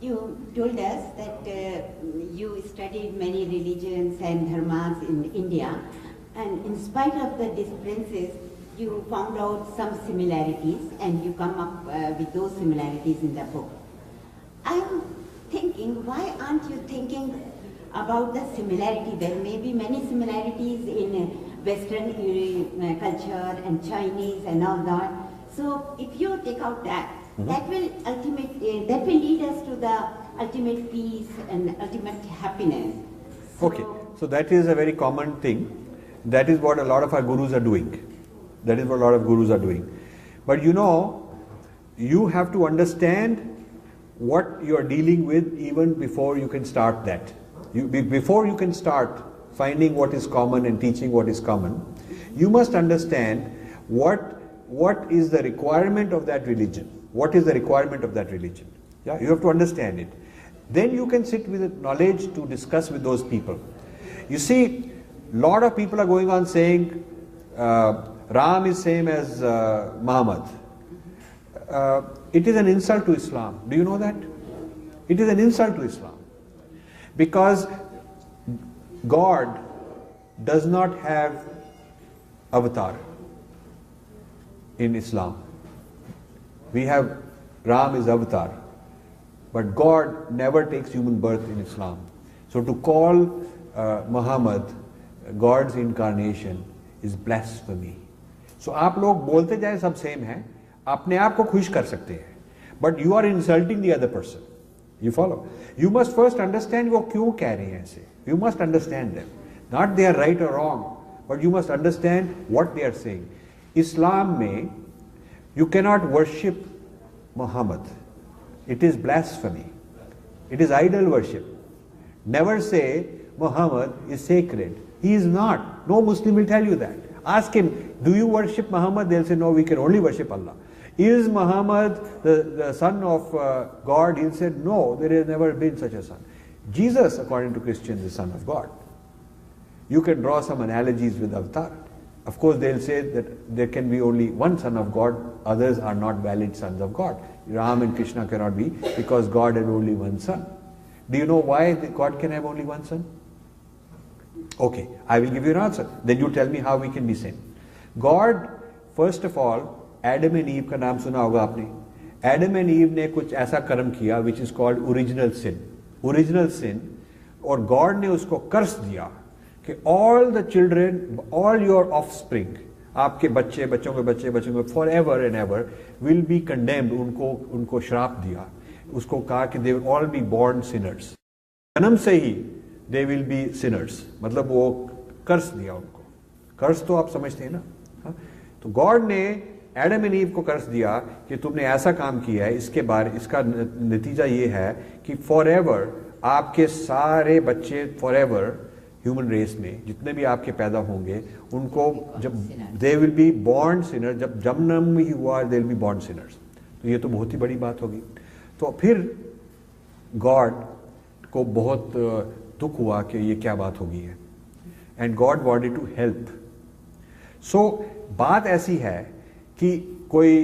You told us that you studied many religions and dharmas in India, and in spite of the differences, you found out some similarities, and you come up with those similarities in the book. I'm thinking, why aren't you thinking about the similarity? There may be many similarities in Western culture and Chinese and all that. So if you take out that, that will lead us to the ultimate peace and ultimate happiness. So, okay, so that is a very common thing. That is what a lot of our gurus are doing. That is what a lot of gurus are doing. But you know, you have to understand what you are dealing with even before you can start that. Before you can start finding what is common and teaching what is common, you must understand what is the requirement of that religion. What is the requirement of that religion? Yeah, you have to understand it. Then you can sit with knowledge to discuss with those people. You see, a lot of people are going on saying Ram is same as Muhammad. It is an insult to Islam. Do you know that? It is an insult to Islam. Because God does not have avatar in Islam. We have Ram is avatar, but God never takes human birth in Islam. So to call Muhammad God's incarnation is blasphemy. So आप लोग बोलते जाए सब same है, अपने आप को खुश कर सकते हैं, but you are insulting the other person. You follow? You must first understand वो क्यों कह रहे हैं ऐसे. You must understand them. Not they are right or wrong, but you must understand what they are saying. Islam में you cannot worship Muhammad. It is blasphemy. It is idol worship. Never say Muhammad is sacred. He is not. No Muslim will tell you that. Ask him, do you worship Muhammad? They'll say, no, we can only worship Allah. Is Muhammad the son of God? He'll say, no, there has never been such a son. Jesus, according to Christians, is the son of God. You can draw some analogies with Avatar. Of course, they'll say that there can be only one son of God, others are not valid sons of God. Ram and Krishna cannot be because God had only one son. Do you know why God can have only one son? Okay, I will give you an answer. Then you tell me how we can be same. God, first of all, Adam and Eve का नाम सुना होगा आपने. Adam and Eve ने कुछ ऐसा कर्म किया which is called original sin. Original sin, और God ने उसको कर्स दिया कि all the children, all your offspring, आपके बच्चे, बच्चों के बच्चे, बच्चों के forever and ever will be condemned. उनको श्राप दिया. उसको कहा कि they will all be born sinners. जन्म से ही they will be sinners. मतलब वो कर्स दिया उनको. कर्स तो आप समझते हैं ना. हाँ? तो गॉड ने एडम एंड ईव को कर्स दिया कि तुमने ऐसा काम किया है, इसके बाद इसका नतीजा ये है कि फॉरएवर आपके सारे बच्चे फॉरएवर ह्यूमन रेस में जितने भी आपके पैदा होंगे उनको जब they will be born Sinner, जब जन्म ही हुआ they will be born Sinners. तो ये तो बहुत ही बड़ी बात होगी. तो फिर गॉड को बहुत दुख हुआ कि ये क्या बात होगी है, and God wanted to help. So बात ऐसी है कि कोई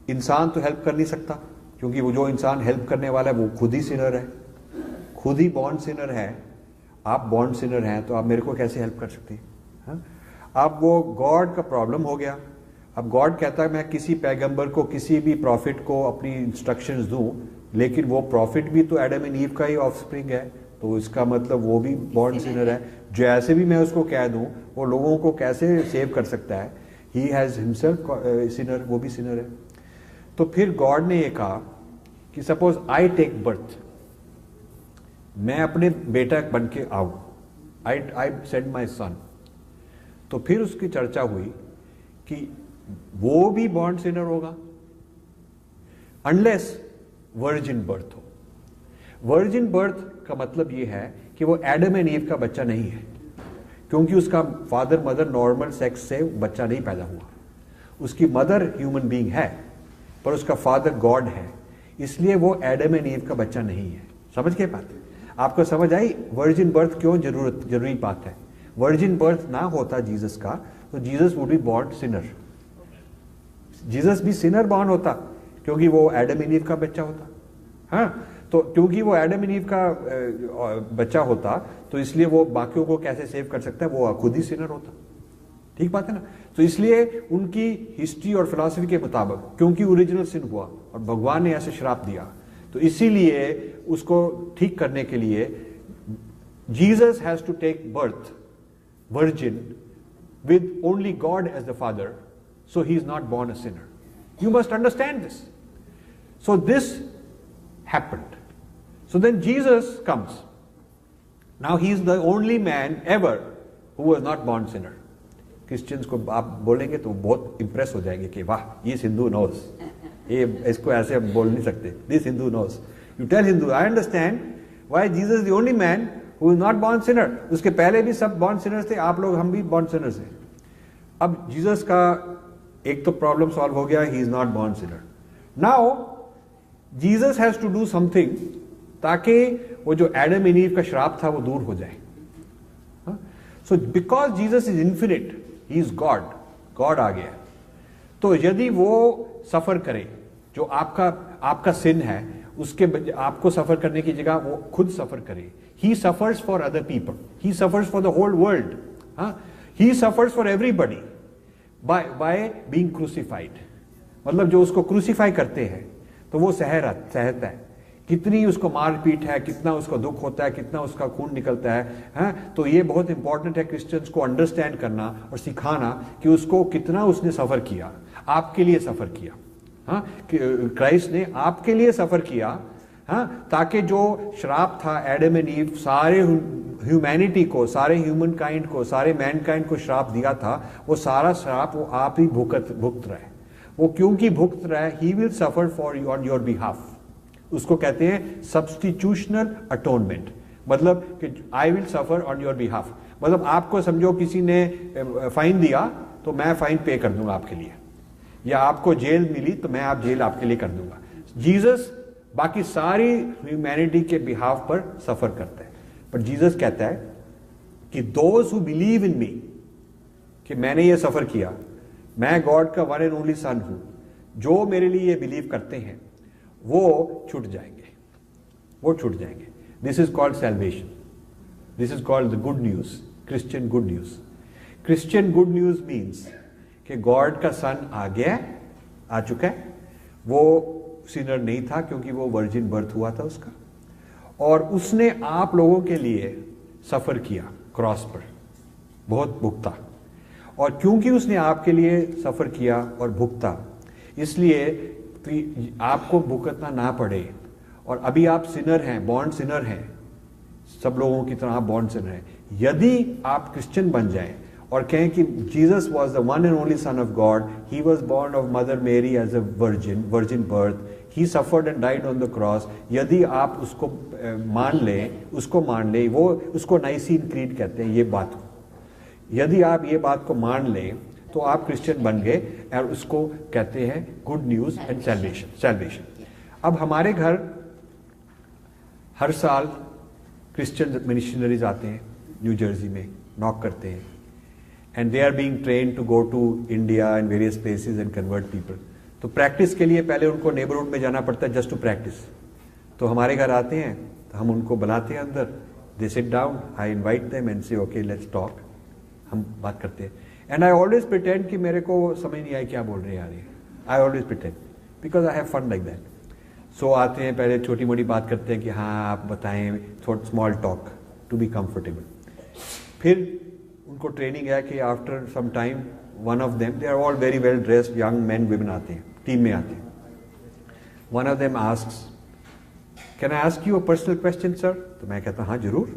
इंसान तो हेल्प कर नहीं सकता, क्योंकि वो जो इंसान हेल्प करने वाला है वो खुद ही सिनर है, खुद ही बॉर्न सिनर है. आप बॉर्न सिनर हैं तो आप मेरे को कैसे हेल्प कर सकते हैं? हाँ? अब वो गॉड का प्रॉब्लम हो गया. अब गॉड कहता है मैं किसी पैगंबर को, किसी भी प्रॉफिट को अपनी इंस्ट्रक्शंस दूं, लेकिन वो प्रॉफिट भी तो एडम एंड ईव का ही ऑफस्प्रिंग है, तो इसका मतलब वो भी बॉर्न सिनर है. जैसे भी मैं उसको कह दूं वो लोगों को कैसे सेव कर सकता है? ही हैज हिमसेल्फ सिनर, वो भी सिनर है. तो फिर गॉड ने ये कहा कि सपोज आई टेक बर्थ, मैं अपने बेटा बन के आऊं, आई सेंड माई सन. तो फिर उसकी चर्चा हुई कि वो भी बॉर्न सिनर होगा अनलेस वर्जिन बर्थ हो. वर्जिन बर्थ का मतलब ये है कि वो एडम एंड ईव का बच्चा नहीं है, क्योंकि उसका फादर मदर नॉर्मल सेक्स से बच्चा नहीं पैदा हुआ. उसकी मदर ह्यूमन बीइंग है पर उसका फादर गॉड है, इसलिए वो एडम एंड ईव का बच्चा नहीं है. समझ के बात? आपको समझ आई वर्जिन बर्थ क्यों जरूरी बात है? वर्जिन बर्थ ना होता जीसस का तो Jesus would be born Sinner. Jesus भी सिनर बॉर्न होता क्योंकि वो एडम एंड ईव का बच्चा होता हाँ, तो क्योंकि वो एडम एंड ईव का बच्चा होता, तो इसलिए वो बाकियों को कैसे सेव कर सकता है, वो खुद ही सिनर होता। ठीक बात है ना। तो इसलिए उनकी हिस्ट्री और फिलॉसफी के मुताबिक, क्योंकि ओरिजिनल सिन हुआ और भगवान ने ऐसे श्राप दिया, तो इसीलिए उसको ठीक करने के लिए Jesus has to take birth virgin with only God as the father, so he is not born a sinner. You must understand this. So this happened. So then Jesus comes. Now he is the only man ever who was not born sinner. Christians को आप बोलेंगे तो बहुत impress हो जाएंगे कि वाह, ये Hindu knows. ये इसको ऐसे हम बोल नहीं सकते. This Hindu knows. You tell Hindu, I understand why Jesus is the only man who is not born sinner. उसके पहले भी सब born sinners थे, आप लोग हम भी born sinners हैं. अब जीसस का एक तो प्रॉब्लम सॉल्व हो गया, he is not born sinner. Now Jesus has to do something ताकि वो जो एडम एंड ईव का श्राप था वो दूर हो जाए. So because Jesus is infinite, he is God. God आ गया. तो यदि वो सफर करे, जो आपका सिन है, उसके आपको सफर करने की जगह वो खुद सफर करे. He suffers for other people. He suffers for the whole world. He suffers for everybody by being crucified. मतलब जो उसको क्रूसीफाई करते हैं तो वो सहता है. कितनी उसको मारपीट है, कितना उसको दुख होता है, कितना उसका खून निकलता है. तो ये बहुत इंपॉर्टेंट है क्रिश्चियंस को अंडरस्टैंड करना और सिखाना कि उसको कितना उसने सफर किया, आपके लिए सफर किया. क्राइस्ट ने आपके लिए सफर किया, ताकि जो श्राप था एडम एंड ईव, सारे ह्यूमैनिटी को, सारे ह्यूमन काइंड को, सारे मैनकाइंड को श्राप दिया था, वो सारा श्राप वो आप ही भुगत रहे. वो क्योंकि भुगत रहा है, he will suffer for on your behalf. उसको कहते हैं सब्स्टिट्यूशनल अटोनमेंट. मतलब कि I will suffer on your behalf. मतलब आपको समझो किसी ने फाइन दिया तो मैं फाइन पे कर दूंगा आपके लिए, या आपको जेल मिली तो मैं आप जेल आपके लिए कर दूंगा. जीसस बाकी सारी ह्यूमैनिटी के बिहाफ पर सफर करता है. पर जीसस कहता है कि दोज हु बिलीव इन मी, कि मैंने ये सफर किया, मैं गॉड का वन एंड ओनली सन हूं, जो मेरे लिए ये बिलीव करते हैं वो छूट जाएंगे. This is called salvation. This is called the good news, Christian good news. Christian good news means कि गॉड का सन आ चुका है. वो सिनर नहीं था क्योंकि वो वर्जिन बर्थ हुआ था उसका, और उसने आप लोगों के लिए सफर किया क्रॉस पर, बहुत भुगता. और क्योंकि उसने आपके लिए सफर किया और भुगता, इसलिए आपको भुगतना ना पड़े. और अभी आप सिनर हैं, बॉर्न सिनर हैं, सब लोगों की तरह आप बॉर्न सिनर हैं. यदि आप क्रिश्चियन बन जाएं और कहें कि Jesus was the one and only son of God, he was born of mother Mary as a virgin birth, he suffered and died on the cross. यदि आप उसको मान ले, वो उसको नाइसीन क्रीड कहते हैं ये बात. यदि आप ये बात को मान लें तो आप क्रिश्चियन बन गए, और उसको कहते हैं गुड न्यूज एंड सैल्वेशन. अब हमारे घर हर साल क्रिश्चियन मिशनरीज आते हैं न्यू जर्सी में, नॉक करते हैं, and they are being trained to go to India and various places and convert people. तो प्रैक्टिस के लिए पहले उनको नेबरहुड में जाना पड़ता है, जस्ट टू प्रैक्टिस. तो हमारे घर आते हैं तो हम उनको बुलाते हैं अंदर, they sit down, I invite them and से ओके लेट्स टॉक. हम बात करते हैं, एंड आई ऑलवेज प्रिटेंड कि मेरे को समझ नहीं आई क्या बोल रहे हैं यार ये. I always pretend because I have fun like that. So आते हैं, पहले छोटी मोटी बात करते हैं कि हाँ आप बताएं, थोड़ा small talk to be comfortable. फिर उनको ट्रेनिंग है कि after some time one of them, they are all very well dressed young man women आते हैं, टीम में आते हैं. One of them asks, can I ask you a personal question sir? तो मैं कहता हूँ हाँ जरूर,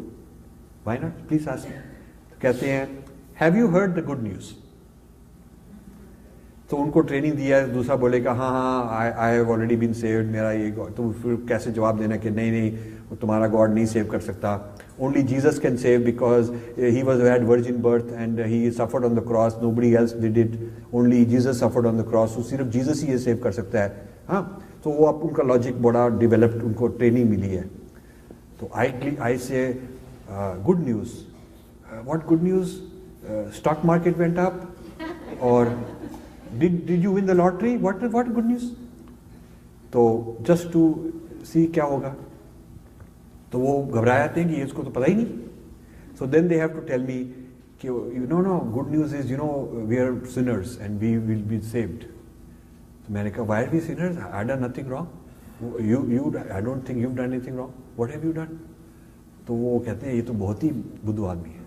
व्हाई नॉट, प्लीज आस्क. तो कहते हैं have you heard the good news? तो उनको ट्रेनिंग दिया है, दूसरा बोलेगा हाँ I have already been saved, मेरा ये गॉड. तो फिर कैसे जवाब देना कि नहीं तुम्हारा गॉड नहीं सेव कर सकता, only Jesus can save because he had virgin birth and he suffered on the cross, nobody else did it, only Jesus suffered on the cross, so सिर्फ Jesus ही ये सेव कर सकता है. हाँ, तो वो अब उनका लॉजिक बड़ा डेवलप्ड, उनको ट्रेनिंग मिली है. तो आई से good news, what good news? Stock market went up, और did you win the lottery? What good news? तो just to सी क्या होगा, तो वो घबरा जाते हैं कि इसको तो पता ही नहीं. So then they have to tell me कि you know good news is we are sinners and we will be saved. तो मैंने कहा why are we sinners, I done nothing wrong, you I don't think you done anything wrong, what have you done. तो वो कहते हैं ये तो बहुत ही बुद्धू आदमी है.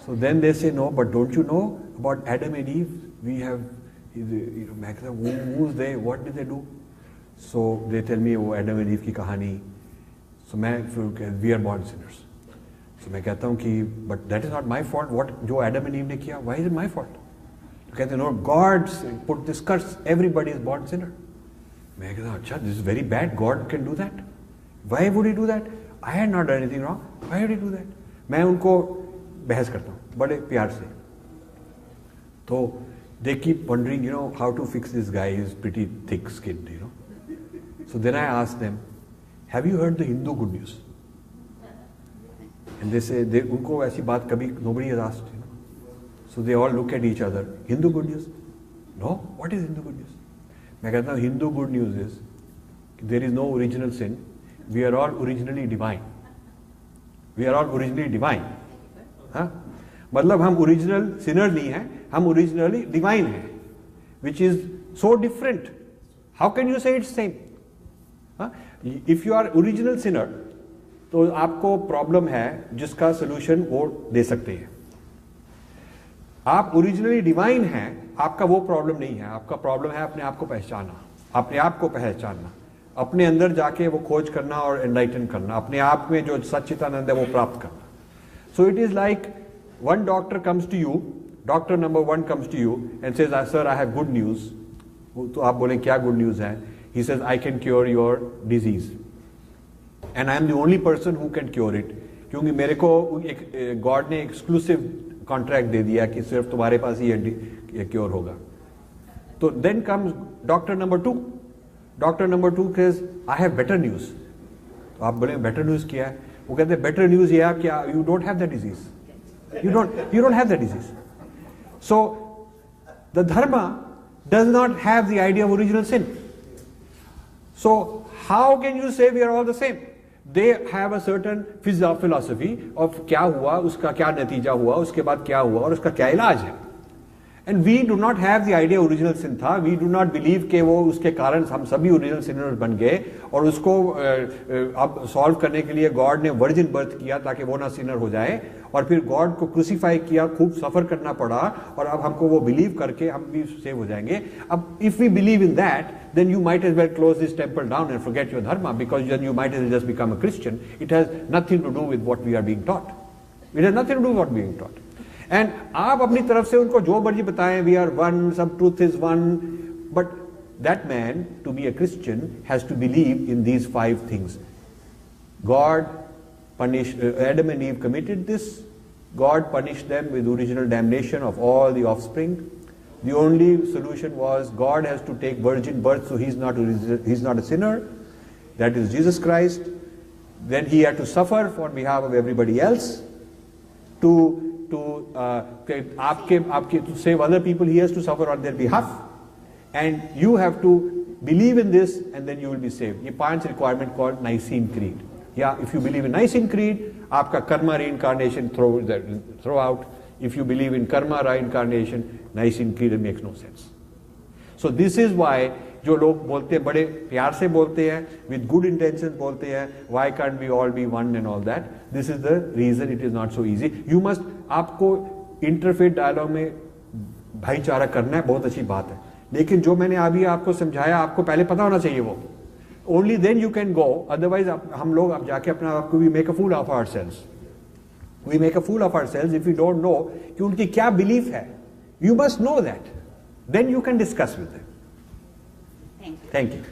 So then they say, no, but don't you know about Adam and Eve? We have, मैं कहता हूँ, who's they? What did they do? So they tell me वो Adam and Eve की कहानी. So we are born sinners. So मैं कहता हूँ कि but that is not my fault. What जो Adam and Eve ने किया, why is it my fault? तो कहते हैं no, God put this curse. Everybody is born sinner. मैं कहता हूँ अच्छा, this is very bad. God can do that. Why would he do that? I had not done anything wrong. Why would he do that? मैं उनको बहस करता हूँ बड़े प्यार से. तो they keep wondering, how to fix this guy. He's pretty thick-skinned, So then I ask them, have you heard the Hindu good news? And they say, उनको ऐसी बात कभी nobody has asked, So they all look at each other. Hindu good news? No. What is Hindu good news? मैं कहता हूँ Hindu good news is there is no original sin. We are all originally divine. We are all originally divine. हाँ, मतलब हम original Sinner नहीं हैं, हम originally divine हैं, which is so different. How can you say it's same? If you are original sinner तो आपको problem है जिसका सोल्यूशन वो दे सकते हैं. आप ओरिजिनली डिवाइन हैं, आपका वो प्रॉब्लम नहीं है. आपका प्रॉब्लम है अपने आप को पहचानना, अपने आप को पहचानना, अपने अंदर जाके वो खोज करना और एनलाइटन करना, अपने आप में जो सच्चिदानंद है वो प्राप्त करना. So it is like one doctor comes to you, doctor number 1 comes to you and says, sir, I have good news. तो आप बोलें क्या good news है? He says, I can cure your disease. And I am the only person who can cure it. क्योंकि मेरे को God ने exclusive contract दे दिया कि सिर्फ तुम्हारे पास ही ये cure होगा. तो then comes doctor number 2. Doctor number 2 says, I have better news. तो आप बोलें better news क्या है? वो कहते हैं बेटर न्यूज ये क्या, you don't have the disease, you don't have the disease. So the dharma does not have the idea of original sin. So how can you say we are all the same? They have a certain philosophy of क्या हुआ, उसका क्या नतीजा हुआ, उसके बाद क्या हुआ और उसका क्या इलाज है. And we do not have the idea original sin था. वी डू नॉट बिलीव के वो उसके कारण हम सभी ओरिजिनल सिनर्स बन गए और उसको अब सॉल्व करने के लिए गॉड ने वर्जिन बर्थ किया ताकि वो ना सिनर हो जाए, और फिर गॉड को क्रूसीफाई किया, खूब सफर करना पड़ा, और अब हमको वो बिलीव करके हम भी सेव हो जाएंगे. अब if we believe in that then you might as well close this temple down and forget your dharma, because then you might as well just become a Christian. It has nothing to do with what we are being taught. It has nothing to do with what we are being taught. And आप अपनी तरफ से उनको जो मर्जी बताएं, we are one, सब truth is one, but that man to be a Christian has to believe in these 5 things. God punished Adam and Eve committed this. God punished them with original damnation of all the offspring. The only solution was God has to take virgin birth, so he's not a sinner. That is Jesus Christ. Then he had to suffer for behalf of everybody else to save other people. He has to suffer on their behalf, and you have to believe in this, and then you will be saved. ये 5 requirement called Nicene Creed. Yeah, if you believe in Nicene Creed, आपका karma reincarnation throw out. If you believe in karma reincarnation, Nicene Creed makes no sense. So this is why जो लोग बोलते हैं, बड़े प्यार से बोलते हैं, with good intentions बोलते हैं, why can't we all be one and all that? This is the reason it is not so easy. You must, आपको interfaith dialogue में भाईचारा करना है, बहुत अच्छी बात है, लेकिन जो मैंने अभी आपको समझाया आपको पहले पता होना चाहिए वो. Only then you can go. Otherwise, हम लोग अब जाके अपना आपको we make a fool of ourselves. We make a fool of ourselves if we don't know कि उनकी क्या belief है. You must know that. Then you can discuss with them. Thank you. Thank you.